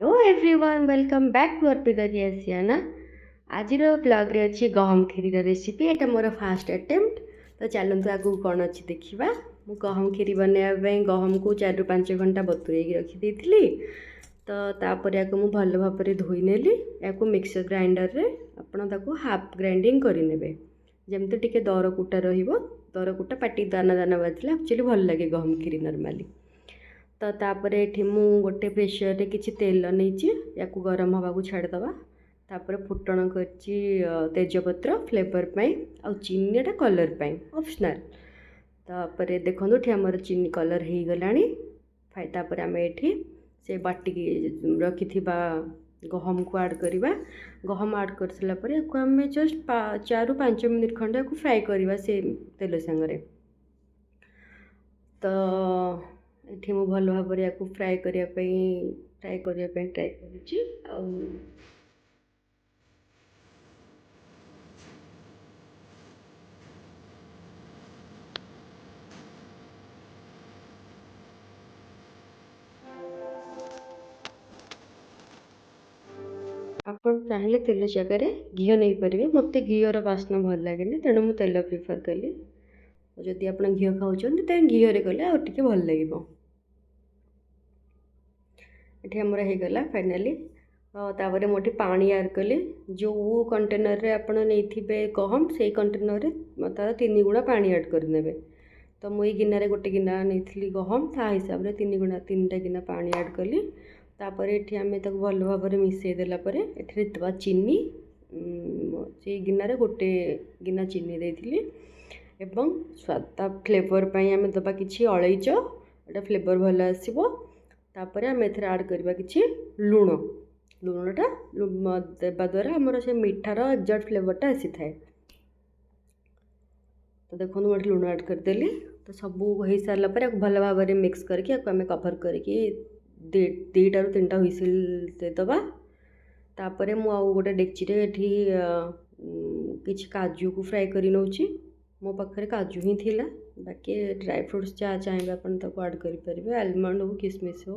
Hello everyone welcome back to Arpita Aashiyana आज blog रे अच्छी गहम खीरी रेसिपी एटा मोर फास्ट अटेम्प्ट तो चलते आगू कौन अच्छी देखा मु गहम खीरी बनवाई गहम को 4 ରୁ 5 घंटा बतुरे रखी तो तापर या भल भाव धोई नेली या मिक्सर ग्राइंडर रे आपण ताको हाफ ग्राइंडिंग करने जमती टिके दर कुटा दर कुटा पाटी दाना दाना बाजिले एक्चुअली भल लगे गहम खीरी नॉर्मली तो तापर ये गोटे प्रेसर रे किसी तेल नहीं या गरम हवा को छाड़दवा तापर फुटण कर तेजपत्र फ्लेवर पाई आ चीनीटा कलर पाई ऑप्शनल तापर देखो आमर चीनी कलर हो गलापर आम ये से बाटिक रखि गहम को ऐड करवा गहम ऐड कर सारापर आम जस्ट 4 ରୁ 5 मिनट खंडे फ्राए करवा से तेल सांगे तो ये मु भल भाव या फ्राए करने ट्राए कर आपण चाहिए तेल जगार घी नहीं पारे मत घीर बास्ना भल लगे तेणु मुझे तेल प्रिफर कली जदि आप घी खाऊँ तो घीरे कले आगे भल लगे ये आमर होगला फाइनाली तापर मुझे पानी ऐड कली जो कंटेनर रे आपण नहीं गहम से कंटेनर रे तार 3 गुणा पानी ऐड करने तो मुझे गिनारे गोटे गिना नहीं गहम ता हिसाब से 3टा गिना पानी ऐड कली तापर ये आम भल भाव मिसई देलापर ये चीनी से गिनारे गोटे गिना चीनी देती एवं स्वाद फ्लेवर पाई आम दबा कि अलैच एटा फ्लेवर भल आसो तापर आम एथर ऐड करवा कि लुण लुणटा देवा द्वारा आमर से मिठार एक्जाक्ट फ्लेवरटा आसी थाए तो देखो मुझे लुण ऐड करदेली तो सब हो सारापर भल भाव मिक्स करके आम कभर करके 2टा ରୁ 3ଟା हुइसिल देदबा तापर मु गोटे डेक्ची किछि काजू को फ्राए करी नौची मो पाखे काजू ही थिला बाकी ड्राई फ्रूट्स जहाँ चाहिए अपन ताको ऐड करें आलमंड हो किसमिश हो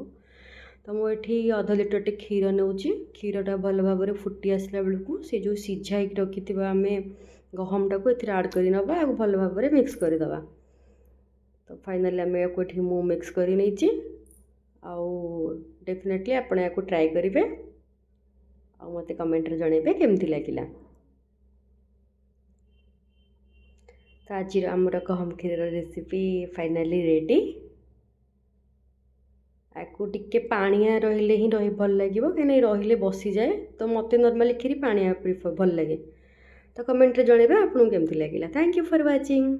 तो मुझे अध लिटर टे क्षीर नौची क्षीरटा भल भाव फुटी आसला बेलू से जो सीझाई रखि आम गहमटा को ये ऐड कर नवा भल भाव मिक्स करदे तो फाइनाली आम या मिक्स कर नहीं आउ डेफिनेटली आपण या ट्राए करेंगे आ मत कमेंट जनइबे केमती लगिला तो आज आमर गहम खीर रेसिपी फाइनाली रेडी आपको टिके पानिया रहिले ही रही भल लगे कहीं रहिले बसी जाए तो मत नॉर्मली खीर पानिया प्रिफर भल लगे तो कमेंट जनइबे आपको केमती लगिला थैंक यू फॉर वाचिंग।